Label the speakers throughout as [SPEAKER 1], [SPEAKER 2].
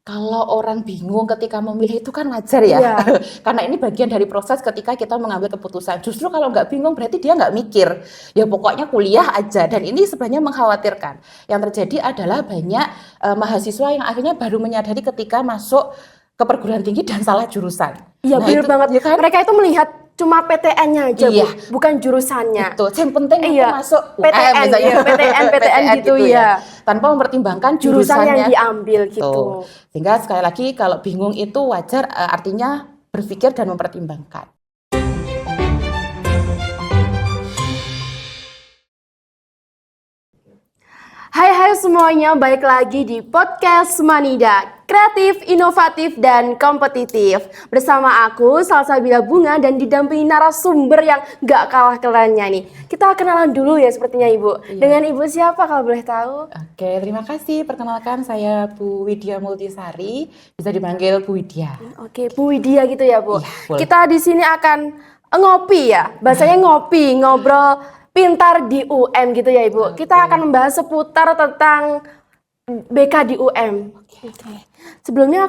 [SPEAKER 1] Kalau orang bingung ketika memilih itu kan wajar ya,
[SPEAKER 2] Iya.
[SPEAKER 1] karena ini bagian dari proses ketika kita mengambil keputusan. Justru kalau nggak bingung berarti dia nggak mikir, ya pokoknya kuliah aja. Dan ini sebenarnya mengkhawatirkan. Yang terjadi adalah banyak mahasiswa yang akhirnya baru menyadari ketika masuk ke perguruan tinggi dan salah jurusan.
[SPEAKER 2] Iya,
[SPEAKER 1] Nah
[SPEAKER 2] bener
[SPEAKER 1] itu
[SPEAKER 2] banget.
[SPEAKER 1] ya kan?
[SPEAKER 2] Mereka itu melihat cuma PTN-nya aja,
[SPEAKER 1] Iya.
[SPEAKER 2] Bu, bukan jurusannya.
[SPEAKER 1] Itu, yang penting aku
[SPEAKER 2] Iya,
[SPEAKER 1] masuk
[SPEAKER 2] PTN,
[SPEAKER 1] misalnya.
[SPEAKER 2] iya, PTN gitu ya.
[SPEAKER 1] Tanpa mempertimbangkan
[SPEAKER 2] Jurusan yang
[SPEAKER 1] jurusannya.
[SPEAKER 2] diambil gitu.
[SPEAKER 1] Tuh. Sehingga sekali lagi kalau bingung itu wajar, artinya berpikir dan mempertimbangkan.
[SPEAKER 2] Hai semuanya, balik lagi di podcast Manida, kreatif, inovatif, dan kompetitif. Bersama aku, Salsabila Bunga, dan didampingi narasumber yang gak kalah kerennya nih. Kita kenalan dulu ya sepertinya Ibu.
[SPEAKER 1] Iya.
[SPEAKER 2] Dengan Ibu siapa kalau boleh tahu?
[SPEAKER 1] Oke, terima kasih. Perkenalkan saya Bu Widya Multisari, bisa dipanggil Bu Widya.
[SPEAKER 2] Oke, Bu Widya gitu ya Bu.
[SPEAKER 1] Iya, boleh.
[SPEAKER 2] Kita di sini akan ngopi ya, bahasanya ngopi, ngobrol pintar di UM gitu ya Ibu.
[SPEAKER 1] Oke.
[SPEAKER 2] Kita akan membahas seputar tentang BK di UM. Oke. Sebelumnya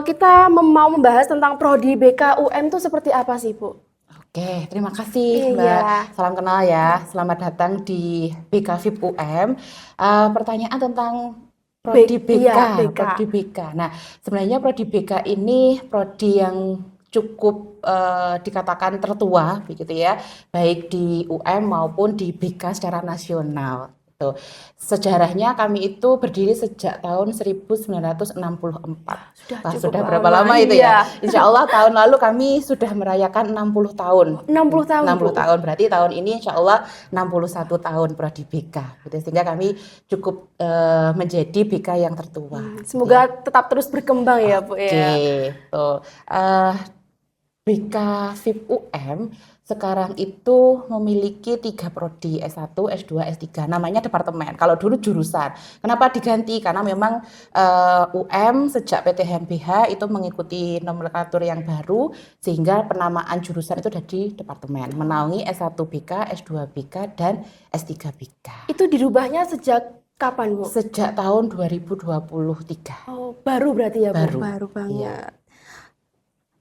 [SPEAKER 2] kita mau membahas tentang prodi BK UM itu seperti apa sih Bu?
[SPEAKER 1] Oke, terima kasih
[SPEAKER 2] Iya.
[SPEAKER 1] Mbak. Salam kenal ya. Selamat datang di BK VIP UM. Pertanyaan tentang prodi BK.
[SPEAKER 2] Iya, BK.
[SPEAKER 1] Prodi BK. Nah, sebenarnya prodi BK ini prodi yang cukup dikatakan tertua, begitu ya, baik di UM maupun di BK secara nasional. Tuh. Sejarahnya kami itu berdiri sejak tahun 1964. Wah,
[SPEAKER 2] cukup
[SPEAKER 1] sudah berapa
[SPEAKER 2] lama,
[SPEAKER 1] lama itu
[SPEAKER 2] iya.
[SPEAKER 1] ya? Insya Allah tahun lalu kami sudah merayakan 60 tahun.
[SPEAKER 2] 60 tahun,
[SPEAKER 1] 60
[SPEAKER 2] Bu.
[SPEAKER 1] tahun. Berarti tahun ini insya Allah 61 tahun prodi BK. Gitu. Sehingga kami cukup menjadi BK yang tertua.
[SPEAKER 2] Semoga tetap terus berkembang ya Bu ya.
[SPEAKER 1] Oke, tuh. BK VIP UM sekarang itu memiliki 3 prodi, S1, S2, S3. Namanya departemen. Kalau dulu jurusan. Kenapa diganti? Karena memang UM sejak PTHMBH itu mengikuti nomenklatur yang baru, sehingga penamaan jurusan itu jadi departemen. Menaungi S1 BK, S2 BK, dan S3 BK.
[SPEAKER 2] Itu dirubahnya sejak kapan Bu?
[SPEAKER 1] Sejak tahun 2023.
[SPEAKER 2] Oh, baru berarti ya Bu?
[SPEAKER 1] Baru.
[SPEAKER 2] Baru banget.
[SPEAKER 1] Iya.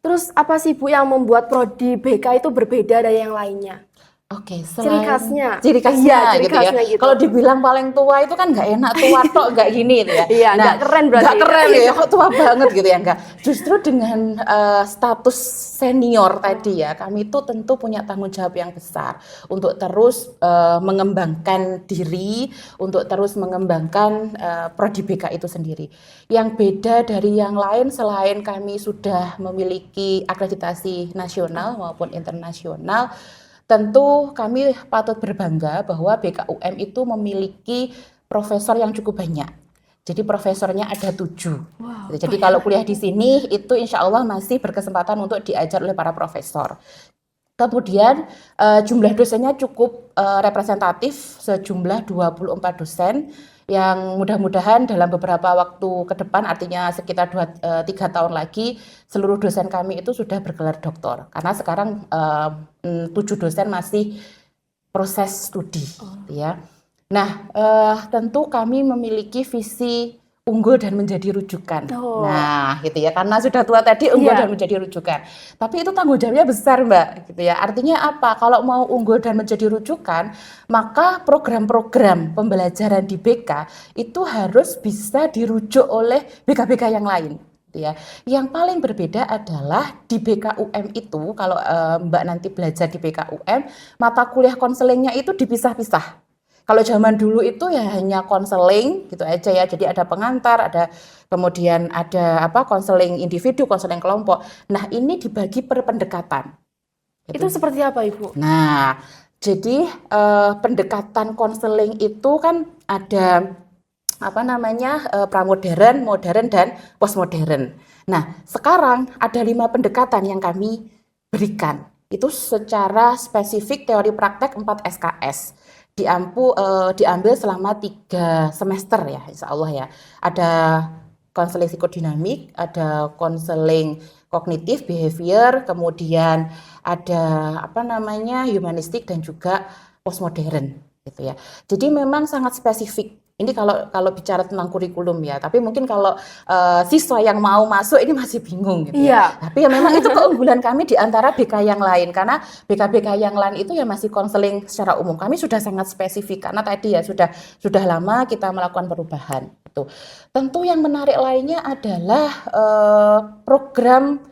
[SPEAKER 2] Terus apa sih Bu yang membuat prodi BK itu berbeda dari yang lainnya?
[SPEAKER 1] Oke,
[SPEAKER 2] Ciri khasnya.
[SPEAKER 1] Ciri khasnya,
[SPEAKER 2] Iya, ciri
[SPEAKER 1] gitu ya.
[SPEAKER 2] khasnya gitu.
[SPEAKER 1] Kalau dibilang paling tua itu kan nggak enak, tua tok nggak gini gitu ya.
[SPEAKER 2] Iya, nggak keren berarti.
[SPEAKER 1] Nggak keren ya, kok tua banget gitu ya, enggak. Justru dengan status senior tadi ya, kami itu tentu punya tanggung jawab yang besar untuk terus mengembangkan diri, untuk terus mengembangkan prodi BK itu sendiri. Yang beda dari yang lain, selain kami sudah memiliki akreditasi nasional maupun internasional, tentu kami patut berbangga bahwa BKUM itu memiliki profesor yang cukup banyak. Jadi profesornya ada 7.
[SPEAKER 2] Wow,
[SPEAKER 1] Jadi kalau kuliah di sini itu insya Allah masih berkesempatan untuk diajar oleh para profesor. Kemudian jumlah dosennya cukup representatif, sejumlah 24 dosen yang mudah-mudahan dalam beberapa waktu ke depan, artinya sekitar 3 tahun lagi, seluruh dosen kami itu sudah bergelar doktor. Karena sekarang 7 dosen masih proses studi, ya. Nah, tentu kami memiliki visi unggul dan menjadi rujukan.
[SPEAKER 2] Oh.
[SPEAKER 1] Nah, gitu ya, karena sudah tua tadi unggul
[SPEAKER 2] Iya.
[SPEAKER 1] dan menjadi rujukan. Tapi itu tanggung jawabnya besar, Mbak, gitu ya. Artinya apa? Kalau mau unggul dan menjadi rujukan, maka program-program pembelajaran di BK itu harus bisa dirujuk oleh BK-BK yang lain. Ya. Yang paling berbeda adalah di BKUM itu, kalau Mbak nanti belajar di BKUM, mata kuliah konselingnya itu dipisah-pisah. Kalau zaman dulu itu ya hanya konseling gitu aja ya, jadi ada pengantar, ada kemudian ada konseling individu, konseling kelompok. Nah, ini dibagi per pendekatan. Gitu.
[SPEAKER 2] Itu seperti apa Ibu?
[SPEAKER 1] Nah, jadi pendekatan konseling itu kan ada pramodern, modern, dan postmodern. Nah, sekarang ada 5 pendekatan yang kami berikan. Itu secara spesifik teori praktek 4 SKS. Diambil selama 3 semester ya, insya Allah ya. Ada konseling psikodinamik, ada konseling kognitif, behavior, kemudian ada humanistik dan juga postmodern gitu ya. Jadi memang sangat spesifik Ini kalau bicara tentang kurikulum ya, tapi mungkin kalau siswa yang mau masuk ini masih bingung gitu ya.
[SPEAKER 2] Iya.
[SPEAKER 1] Tapi ya memang itu keunggulan kami di antara BK yang lain, karena BK-BK yang lain itu ya masih konseling secara umum. Kami sudah sangat spesifik karena tadi ya sudah lama kita melakukan perubahan. Gitu. Tentu yang menarik lainnya adalah program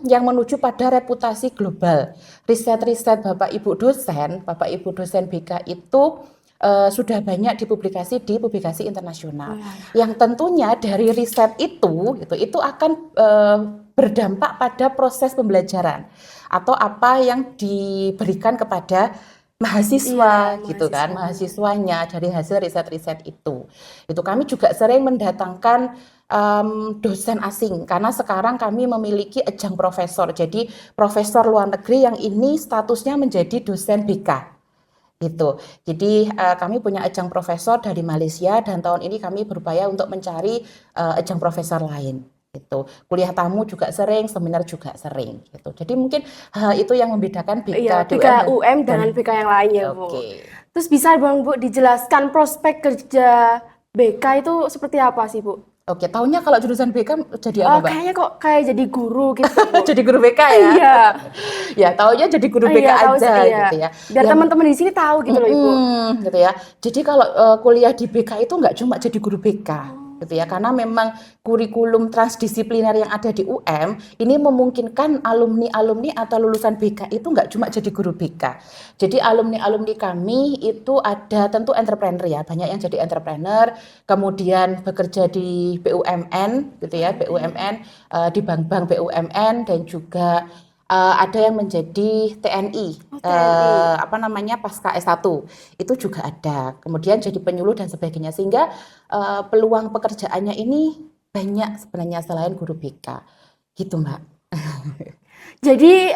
[SPEAKER 1] yang menuju pada reputasi global. Riset-riset Bapak Ibu dosen BK itu sudah banyak dipublikasi di publikasi internasional. Yang tentunya dari riset itu akan berdampak pada proses pembelajaran atau apa yang diberikan kepada mahasiswa gitu kan, mahasiswanya dari hasil riset-riset itu. Itu kami juga sering mendatangkan dosen asing karena sekarang kami memiliki ajang profesor. Jadi profesor luar negeri yang ini statusnya menjadi dosen BK. Gitu. Jadi kami punya ajang profesor dari Malaysia dan tahun ini kami berupaya untuk mencari ajang profesor lain. Gitu. Kuliah tamu juga sering, seminar juga sering. Gitu. Jadi mungkin itu yang membedakan BK
[SPEAKER 2] UM dengan BK yang lainnya, Bu.
[SPEAKER 1] Oke.
[SPEAKER 2] Terus bisa Bang Bu dijelaskan prospek kerja BK itu seperti apa sih, Bu?
[SPEAKER 1] Oke, tahunya kalau jurusan BK jadi apa, Mbak?
[SPEAKER 2] Kayaknya kok kayak jadi guru gitu, Bu.
[SPEAKER 1] Jadi guru BK ya?
[SPEAKER 2] Iya.
[SPEAKER 1] Ya, taunya jadi guru BK aja gitu ya.
[SPEAKER 2] Biar teman-teman di sini tahu gitu loh, Ibu.
[SPEAKER 1] Gitu ya. Jadi kalau kuliah di BK itu nggak cuma jadi guru BK. Gitu ya, karena memang kurikulum transdisipliner yang ada di UM ini memungkinkan alumni-alumni atau lulusan BK itu nggak cuma jadi guru BK. Jadi alumni-alumni kami itu ada tentu entrepreneur ya, banyak yang jadi entrepreneur, kemudian bekerja di BUMN gitu ya, BUMN di bank-bank BUMN dan juga ada yang menjadi TNI, pasca S1 itu juga ada. Kemudian jadi penyuluh dan sebagainya sehingga peluang pekerjaannya ini banyak sebenarnya selain guru BK, gitu Mbak.
[SPEAKER 2] Jadi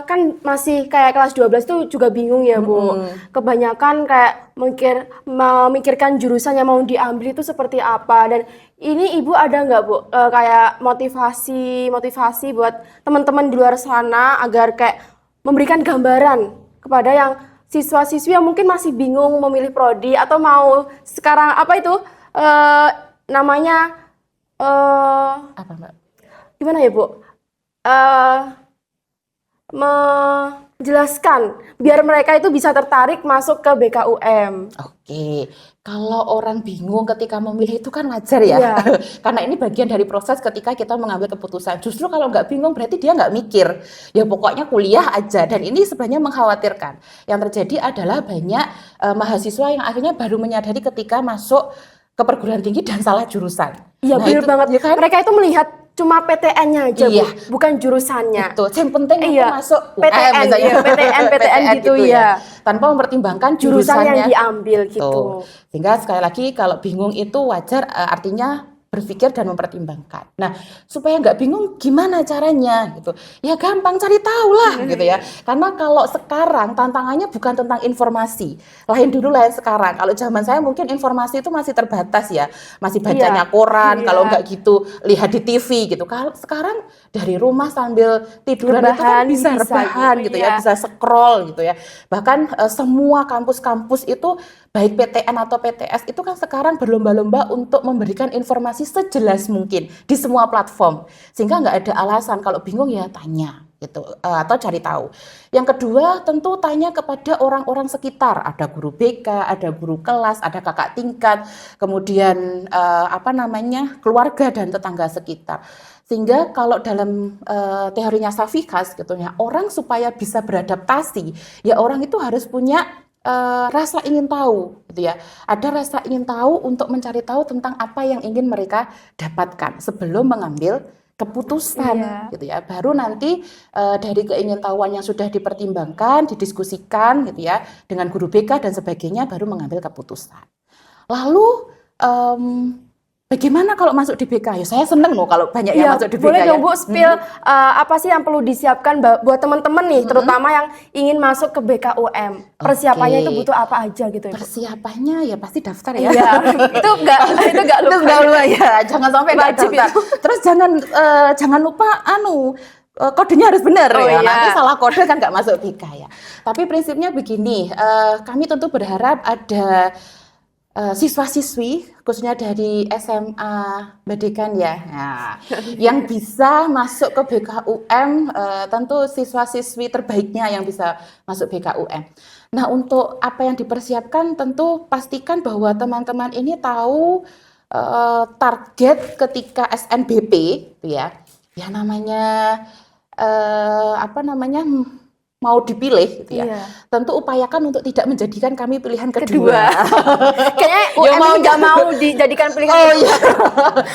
[SPEAKER 2] kan masih kayak kelas 12 tuh juga bingung ya, Bu. Kebanyakan kayak memikirkan jurusan yang mau diambil itu seperti apa. Dan ini Ibu ada nggak, Bu, kayak motivasi buat teman-teman di luar sana agar kayak memberikan gambaran kepada yang siswa-siswi yang mungkin masih bingung memilih prodi atau mau sekarang
[SPEAKER 1] Apa Mbak?
[SPEAKER 2] Gimana ya, Bu? Menjelaskan biar mereka itu bisa tertarik masuk ke BKUM.
[SPEAKER 1] Oke, kalau orang bingung ketika memilih itu kan wajar ya,
[SPEAKER 2] Iya.
[SPEAKER 1] karena ini bagian dari proses ketika kita mengambil keputusan. Justru kalau nggak bingung berarti dia nggak mikir, ya pokoknya kuliah aja. Dan ini sebenarnya mengkhawatirkan. Yang terjadi adalah banyak mahasiswa yang akhirnya baru menyadari ketika masuk ke perguruan tinggi dan salah jurusan.
[SPEAKER 2] Iya,
[SPEAKER 1] Nah,
[SPEAKER 2] benar
[SPEAKER 1] itu,
[SPEAKER 2] banget.
[SPEAKER 1] ya kan?
[SPEAKER 2] Mereka itu melihat cuma PTN-nya aja,
[SPEAKER 1] Iya.
[SPEAKER 2] Bu, bukan jurusannya.
[SPEAKER 1] Itu yang penting aku masuk
[SPEAKER 2] PTN,
[SPEAKER 1] misalnya.
[SPEAKER 2] iya, PTN gitu ya.
[SPEAKER 1] Tanpa mempertimbangkan
[SPEAKER 2] Jurusan yang
[SPEAKER 1] jurusannya.
[SPEAKER 2] diambil gitu.
[SPEAKER 1] Sehingga sekali lagi kalau bingung itu wajar, artinya berpikir dan mempertimbangkan. Nah, supaya nggak bingung gimana caranya gitu. Ya gampang, cari tahu lah gitu ya. Karena kalau sekarang tantangannya bukan tentang informasi. Lain dulu lain sekarang. Kalau zaman saya mungkin informasi itu masih terbatas ya. Masih bacanya koran, kalau nggak gitu lihat di TV gitu. Kalau sekarang dari rumah sambil tiduran itu kan bisa rebahan gitu ya, bisa scroll gitu ya. Bahkan semua kampus-kampus itu baik PTN atau PTS itu kan sekarang berlomba-lomba untuk memberikan informasi sejelas mungkin di semua platform, sehingga nggak ada alasan kalau bingung ya tanya gitu atau cari tahu. Yang kedua tentu tanya kepada orang-orang sekitar, ada guru BK, ada guru kelas, ada kakak tingkat, kemudian keluarga dan tetangga sekitar. Sehingga kalau dalam teorinya Safikas gitu ya, orang supaya bisa beradaptasi ya orang itu harus punya rasa ingin tahu gitu ya. Ada rasa ingin tahu untuk mencari tahu tentang apa yang ingin mereka dapatkan sebelum mengambil keputusan gitu ya. Baru nanti dari keingintahuan yang sudah dipertimbangkan, didiskusikan gitu ya dengan guru BK dan sebagainya baru mengambil keputusan. Lalu bagaimana kalau masuk di BK? Ya saya seneng loh kalau banyak yang masuk di BK.
[SPEAKER 2] Boleh dong Bu spill apa sih yang perlu disiapkan buat teman-teman nih, terutama yang ingin masuk ke BKUM. Persiapannya itu butuh apa aja gitu ya, Bu?
[SPEAKER 1] Persiapannya ya pasti daftar ya.
[SPEAKER 2] Iya, itu enggak lupa.
[SPEAKER 1] Itu enggak lupa ya, jangan sampai enggak daftar. Terus jangan lupa kodenya harus benar
[SPEAKER 2] Oh,
[SPEAKER 1] ya.
[SPEAKER 2] iya.
[SPEAKER 1] Nanti salah kode kan nggak masuk BK ya. Tapi prinsipnya begini, kami tentu berharap ada siswa-siswi khususnya dari SMA Badekan ya, nah, yang bisa masuk ke BKUM, tentu siswa-siswi terbaiknya yang bisa masuk BKUM. Nah, untuk apa yang dipersiapkan tentu pastikan bahwa teman-teman ini tahu target ketika SNBP gitu ya. Ya namanya mau dipilih gitu ya.
[SPEAKER 2] Iya.
[SPEAKER 1] Tentu upayakan untuk tidak menjadikan kami pilihan
[SPEAKER 2] Kedua.
[SPEAKER 1] kedua.
[SPEAKER 2] Kayaknya
[SPEAKER 1] Ya
[SPEAKER 2] UM
[SPEAKER 1] mau
[SPEAKER 2] ini nggak mau dijadikan pilihan
[SPEAKER 1] Oh
[SPEAKER 2] kedua.
[SPEAKER 1] iya.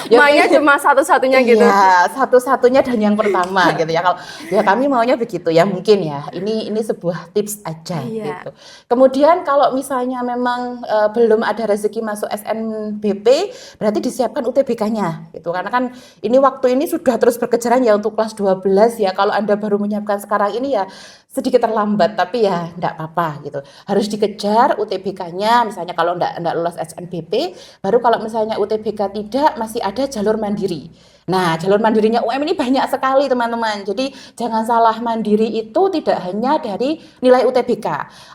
[SPEAKER 1] Ya,
[SPEAKER 2] Maunya cuma satu-satunya gitu.
[SPEAKER 1] Iya, satu-satunya dan yang pertama gitu ya. Kalau ya kami maunya begitu ya, mungkin ya. Ini sebuah tips aja
[SPEAKER 2] Iya.
[SPEAKER 1] gitu. Kemudian kalau misalnya memang belum ada rezeki masuk SNBP, berarti disiapkan UTBK-nya gitu. Karena kan ini waktu ini sudah terus berkejaran ya untuk kelas 12 ya. Kalau Anda baru menyiapkan sekarang ini ya sedikit terlambat, tapi ya enggak apa-apa gitu. Harus dikejar UTBK-nya, misalnya kalau enggak lolos SNBP, baru kalau misalnya UTBK tidak, masih ada jalur mandiri. Nah, jalur mandirinya UM ini banyak sekali teman-teman. Jadi jangan salah, mandiri itu tidak hanya dari nilai UTBK.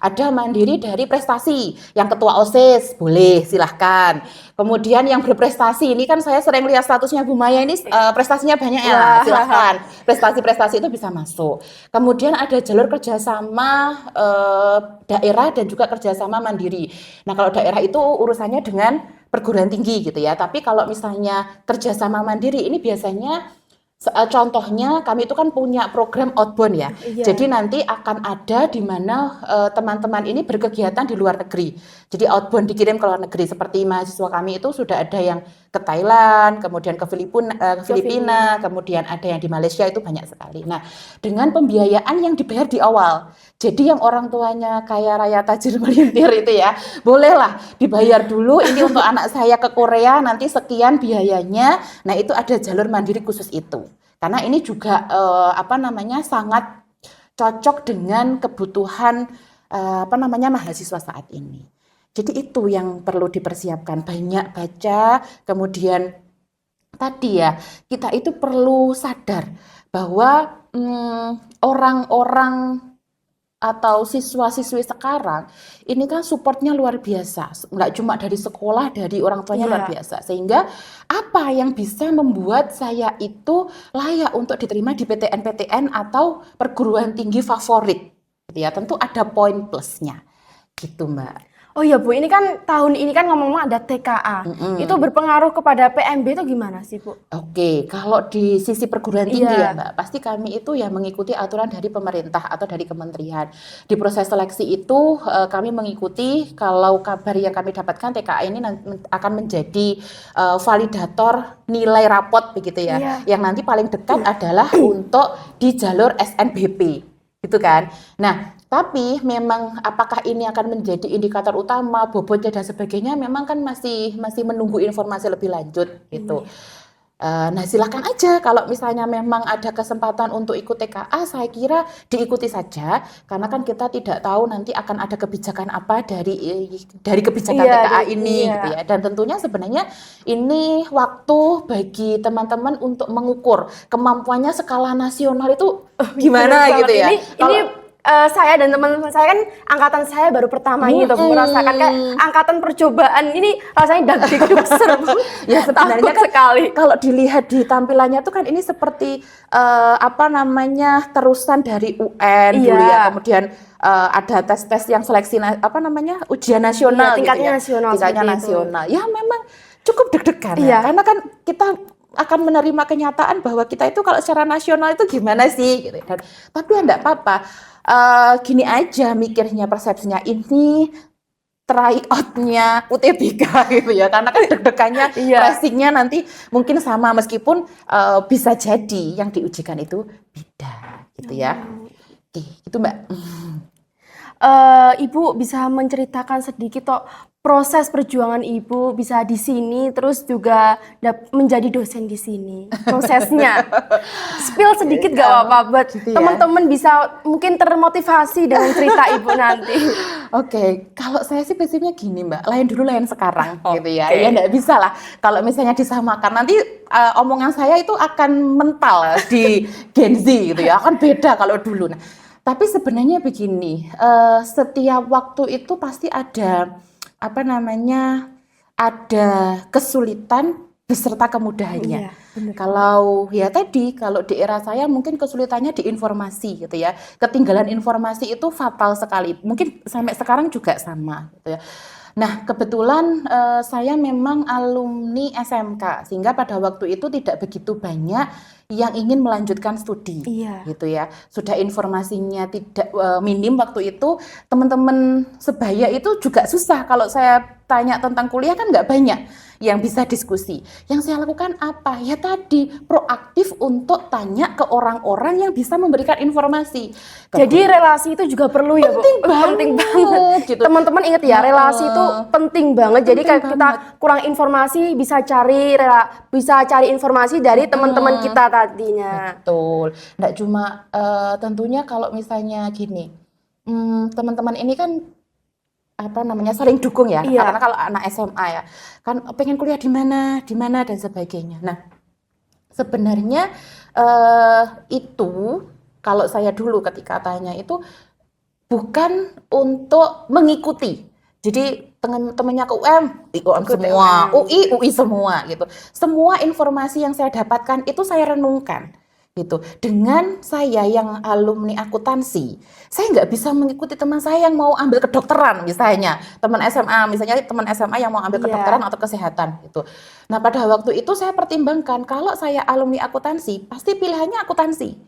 [SPEAKER 1] Ada mandiri dari prestasi. Yang ketua OSIS, boleh silahkan. Kemudian yang berprestasi, ini kan saya sering lihat statusnya Bu Maya ini prestasinya banyak ya,
[SPEAKER 2] Wah.
[SPEAKER 1] silahkan. Prestasi-prestasi itu bisa masuk. Kemudian ada jalur kerjasama daerah dan juga kerjasama mandiri. Nah, kalau daerah itu urusannya dengan perguruan tinggi gitu ya. Tapi kalau misalnya kerjasama mandiri ini biasanya contohnya kami itu kan punya program outbound ya.
[SPEAKER 2] Iya.
[SPEAKER 1] Jadi nanti akan ada di mana teman-teman ini berkegiatan di luar negeri. Jadi outbound dikirim ke luar negeri. Seperti mahasiswa kami itu sudah ada yang ke Thailand, kemudian ke Filipina, kemudian ada yang di Malaysia, itu banyak sekali. Nah, dengan pembiayaan yang dibayar di awal. Jadi yang orang tuanya kaya raya tajir melintir itu ya, bolehlah dibayar dulu ini untuk anak saya ke Korea, nanti sekian biayanya. Nah, itu ada jalur mandiri khusus itu. Karena ini juga sangat cocok dengan kebutuhan mahasiswa saat ini. Jadi itu yang perlu dipersiapkan, banyak baca, kemudian tadi ya, kita itu perlu sadar bahwa orang-orang atau siswa-siswi sekarang ini kan supportnya luar biasa, nggak cuma dari sekolah, dari orang tuanya luar biasa. Sehingga apa yang bisa membuat saya itu layak untuk diterima di PTN-PTN atau perguruan tinggi favorit, gitu ya, tentu ada poin plusnya, gitu Mbak.
[SPEAKER 2] Oh iya Bu, ini kan tahun ini kan ngomong-ngomong ada TKA. Itu berpengaruh kepada PMB itu gimana sih Bu?
[SPEAKER 1] Oke, kalau di sisi perguruan tinggi
[SPEAKER 2] Iya.
[SPEAKER 1] ya Mbak, pasti kami itu ya mengikuti aturan dari pemerintah atau dari kementerian. Di proses seleksi itu kami mengikuti, kalau kabar yang kami dapatkan TKA ini akan menjadi validator nilai rapot begitu ya.
[SPEAKER 2] Iya.
[SPEAKER 1] Yang nanti paling dekat adalah untuk di jalur SNBP. Gitu kan. Nah, tapi memang apakah ini akan menjadi indikator utama, bobotnya dan sebagainya, memang kan masih menunggu informasi lebih lanjut gitu. Nah, silakan aja kalau misalnya memang ada kesempatan untuk ikut TKA, saya kira diikuti saja, karena kan kita tidak tahu nanti akan ada kebijakan apa dari kebijakan TKA ini gitu ya. Dan tentunya sebenarnya ini waktu bagi teman-teman untuk mengukur kemampuannya skala nasional itu gimana gitu ya.
[SPEAKER 2] Ini saya dan teman-teman saya kan angkatan saya baru pertama gitu merasakan kayak angkatan percobaan ini rasanya dagdikduk seru.
[SPEAKER 1] Ya sebenarnya
[SPEAKER 2] Takut
[SPEAKER 1] kan
[SPEAKER 2] sekali.
[SPEAKER 1] kalau dilihat di tampilannya tuh kan ini seperti terusan dari UN dulu ya. Kemudian ada tes-tes yang seleksi ujian nasional
[SPEAKER 2] Iya, tingkatnya
[SPEAKER 1] gitu ya.
[SPEAKER 2] nasional,
[SPEAKER 1] Tingkatnya
[SPEAKER 2] seperti
[SPEAKER 1] nasional. Ya memang cukup deg-degan
[SPEAKER 2] Iya.
[SPEAKER 1] ya. Karena kan kita akan menerima kenyataan bahwa kita itu kalau secara nasional itu gimana sih gitu. Dan tapi ya enggak apa-apa. Gini aja mikirnya, persepsinya ini tryout-nya UTBK gitu ya, karena kan deg-degannya pressing-nya nanti mungkin sama, meskipun bisa jadi yang diujikan itu beda gitu ya. Oke, itu Mbak.
[SPEAKER 2] Ibu bisa menceritakan sedikit toh proses perjuangan Ibu bisa di sini, terus juga menjadi dosen di sini. Prosesnya, spill sedikit gak apa-apa buat
[SPEAKER 1] gitu ya.
[SPEAKER 2] teman-teman bisa mungkin termotivasi dengan cerita Ibu nanti.
[SPEAKER 1] Oke, kalau saya sih prinsipnya gini Mbak, lain dulu lain sekarang gitu ya.
[SPEAKER 2] Oke.
[SPEAKER 1] Ya nggak bisa lah kalau misalnya disamakan nanti omongan saya itu akan mental di Gen Z gitu ya, akan beda kalau dulu. Nah, tapi sebenarnya begini, setiap waktu itu pasti ada apa namanya, ada kesulitan beserta kemudahannya.
[SPEAKER 2] Iya, bener.
[SPEAKER 1] Kalau ya tadi, kalau di era saya mungkin kesulitannya di informasi gitu ya. Ketinggalan informasi itu fatal sekali. Mungkin sampai sekarang juga sama gitu ya. Nah, kebetulan saya memang alumni SMK sehingga pada waktu itu tidak begitu banyak yang ingin melanjutkan studi
[SPEAKER 2] Iya.
[SPEAKER 1] gitu ya. Sudah informasinya tidak minim waktu itu, teman-teman sebaya itu juga susah kalau saya tanya tentang kuliah kan nggak banyak yang bisa diskusi. Yang saya lakukan apa? Ya tadi proaktif untuk tanya ke orang-orang yang bisa memberikan informasi.
[SPEAKER 2] Jadi relasi itu juga perlu ya Bu? Penting banget.
[SPEAKER 1] Gitu.
[SPEAKER 2] Teman-teman ingat ya, relasi itu penting banget. Jadi
[SPEAKER 1] Penting
[SPEAKER 2] kayak kita kurang informasi bisa cari informasi dari teman-teman kita tadinya.
[SPEAKER 1] Betul. Nggak cuma tentunya kalau misalnya gini, teman-teman ini kan apa namanya saling dukung ya.
[SPEAKER 2] Iya.
[SPEAKER 1] Karena kalau anak SMA ya, kan pengen kuliah di mana dan sebagainya. Nah, sebenarnya itu kalau saya dulu ketika tanya itu bukan untuk mengikuti. Jadi teman-temannya ke UM semua, UI semua gitu. Semua informasi yang saya dapatkan itu saya renungkan gitu. Dengan saya yang alumni akuntansi, saya nggak bisa mengikuti teman saya yang mau ambil kedokteran misalnya, teman SMA yang mau ambil kedokteran atau kesehatan gitu. Nah, pada waktu itu saya pertimbangkan kalau saya alumni akuntansi, pasti pilihannya akuntansi.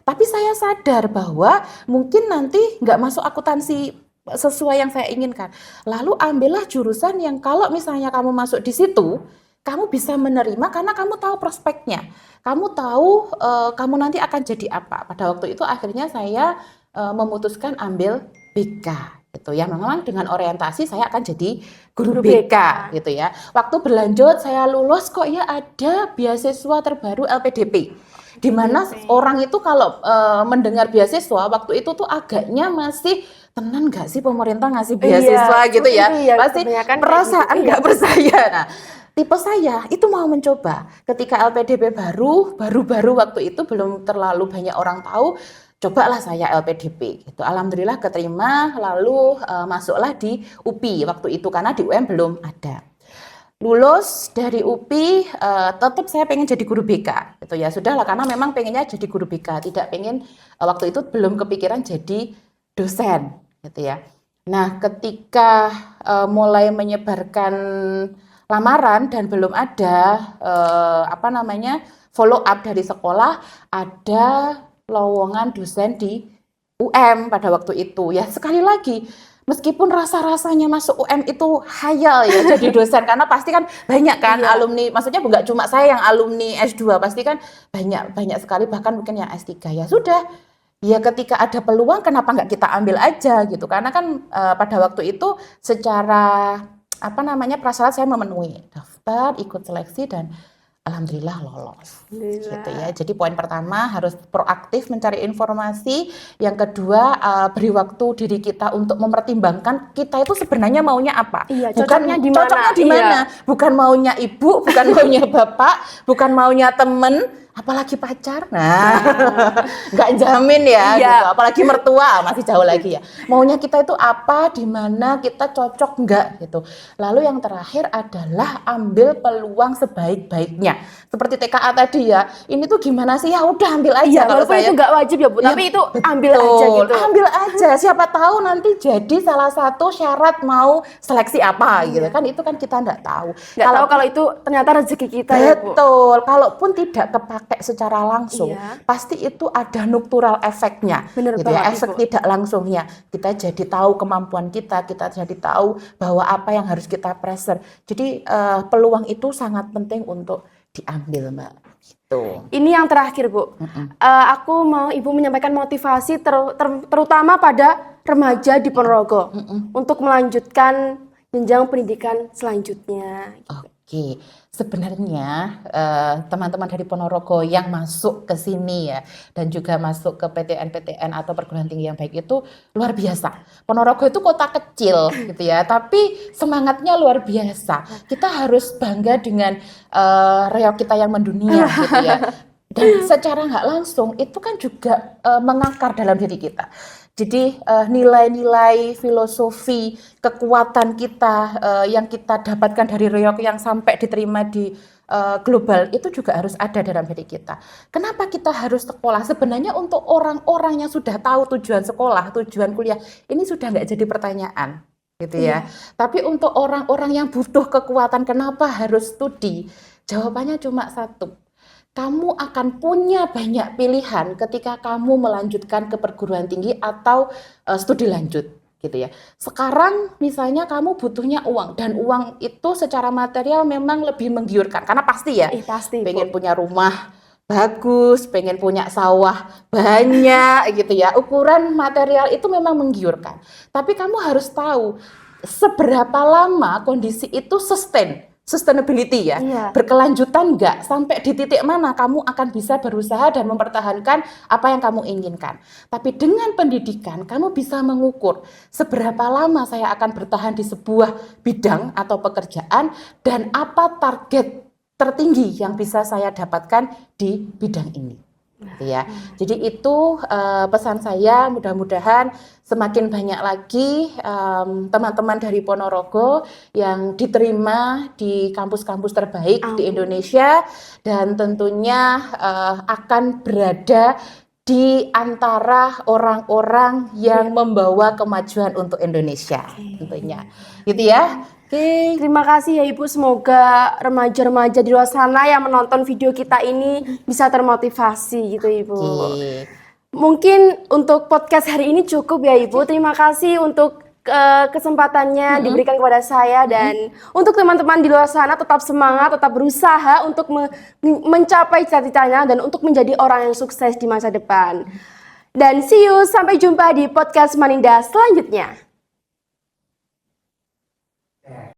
[SPEAKER 1] Tapi saya sadar bahwa mungkin nanti nggak masuk akuntansi sesuai yang saya inginkan. Lalu ambillah jurusan yang kalau misalnya kamu masuk di situ, kamu bisa menerima karena kamu tahu prospeknya. Kamu tahu kamu nanti akan jadi apa. Pada waktu itu akhirnya saya memutuskan ambil BK gitu ya. Memang dengan orientasi saya akan jadi guru BK gitu ya. Waktu berlanjut saya lulus kok ya ada beasiswa terbaru LPDP. Di mana orang itu kalau mendengar beasiswa waktu itu tuh agaknya masih tenan nggak sih pemerintah ngasih beasiswa gitu ya, pasti perasaan nggak percaya. Nah, tipe saya itu mau mencoba ketika LPDP baru waktu itu belum terlalu banyak orang tahu, cobalah saya LPDP gitu. Alhamdulillah keterima, lalu masuklah di UPI waktu itu karena di UM belum ada. Lulus dari UPI, tetap saya pengen jadi guru BK gitu ya. Sudahlah karena memang pengennya jadi guru BK, tidak pengen waktu itu belum kepikiran jadi dosen gitu ya. Nah, ketika mulai menyebarkan lamaran dan belum ada follow up dari sekolah, ada lowongan dosen di UM pada waktu itu. Ya sekali lagi, meskipun rasa-rasanya masuk UM itu hayal ya jadi dosen karena pasti kan banyak kan alumni, maksudnya nggak cuma saya yang alumni S2, pasti kan banyak sekali bahkan mungkin yang S3. Ya sudah, ya ketika ada peluang kenapa nggak kita ambil aja gitu, karena kan pada waktu itu secara prasyarat saya memenuhi, daftar, ikut seleksi dan alhamdulillah lolos. Gitu ya. Jadi poin pertama harus proaktif mencari informasi, yang kedua beri waktu diri kita untuk mempertimbangkan kita itu sebenarnya maunya apa.
[SPEAKER 2] Cocoknya di
[SPEAKER 1] mana? Bukan maunya ibu, bukan maunya bapak, bukan maunya temen, apalagi pacar. Nah, nggak jamin ya gitu. Apalagi mertua masih jauh lagi ya. Maunya kita itu apa, di mana kita cocok nggak gitu. Lalu yang terakhir adalah ambil peluang sebaik-baiknya. Seperti TKA tadi ya. Ini tuh gimana sih? Ya udah ambil aja.
[SPEAKER 2] Kalau saya itu nggak wajib ya Bu, tapi itu ambil aja gitu.
[SPEAKER 1] Ambil aja. Siapa tahu nanti jadi salah satu syarat mau seleksi apa gitu kan? Itu kan kita nggak tahu.
[SPEAKER 2] Nggak tahu kalau itu ternyata rezeki kita ya Bu.
[SPEAKER 1] Betul. Kalaupun tidak kepakai secara langsung, pasti itu ada nuktural efeknya. Gitu ya, efek tidak langsungnya. Kita jadi tahu kemampuan kita jadi tahu bahwa apa yang harus kita pressure. Jadi peluang itu sangat penting untuk diambil, Mbak. Gitu.
[SPEAKER 2] Ini yang terakhir, Bu. Aku mau Ibu menyampaikan motivasi terutama pada remaja di Ponorogo untuk melanjutkan jenjang pendidikan selanjutnya.
[SPEAKER 1] Oke, sebenarnya teman-teman dari Ponorogo yang masuk ke sini ya, dan juga masuk ke PTN-PTN atau perguruan tinggi yang baik itu luar biasa. Ponorogo itu kota kecil gitu ya, tapi semangatnya luar biasa. Kita harus bangga dengan reok kita yang mendunia gitu ya. Dan secara nggak langsung itu kan juga mengakar dalam diri kita. Jadi nilai-nilai filosofi kekuatan kita yang kita dapatkan dari reok yang sampai diterima di global itu juga harus ada dalam diri kita. Kenapa kita harus sekolah? Sebenarnya untuk orang-orang yang sudah tahu tujuan sekolah, tujuan kuliah, ini sudah nggak jadi pertanyaan, gitu ya. Tapi untuk orang-orang yang butuh kekuatan, kenapa harus studi? Jawabannya cuma satu. Kamu akan punya banyak pilihan ketika kamu melanjutkan ke perguruan tinggi atau studi lanjut gitu ya. Sekarang misalnya kamu butuhnya uang dan uang itu secara material memang lebih menggiurkan karena pasti ya.
[SPEAKER 2] Pasti,
[SPEAKER 1] pengen punya rumah bagus, pengen punya sawah banyak gitu ya. Ukuran material itu memang menggiurkan. Tapi kamu harus tahu seberapa lama kondisi itu sustainability ya, berkelanjutan enggak, sampai di titik mana kamu akan bisa berusaha dan mempertahankan apa yang kamu inginkan. Tapi dengan pendidikan, kamu bisa mengukur seberapa lama saya akan bertahan di sebuah bidang atau pekerjaan dan apa target tertinggi yang bisa saya dapatkan di bidang ini. Ya, jadi itu pesan saya, mudah-mudahan semakin banyak lagi teman-teman dari Ponorogo yang diterima di kampus-kampus terbaik di Indonesia dan tentunya akan berada di antara orang-orang yang membawa kemajuan untuk Indonesia tentunya, gitu ya.
[SPEAKER 2] Oke, terima kasih ya Ibu. Semoga remaja-remaja di luar sana yang menonton video kita ini bisa termotivasi gitu Ibu. Mungkin untuk podcast hari ini cukup ya Ibu. Terima kasih untuk kesempatannya diberikan kepada saya dan untuk teman-teman di luar sana tetap semangat, tetap berusaha untuk mencapai cita-citanya dan untuk menjadi orang yang sukses di masa depan. Dan see you, sampai jumpa di podcast Maninda selanjutnya.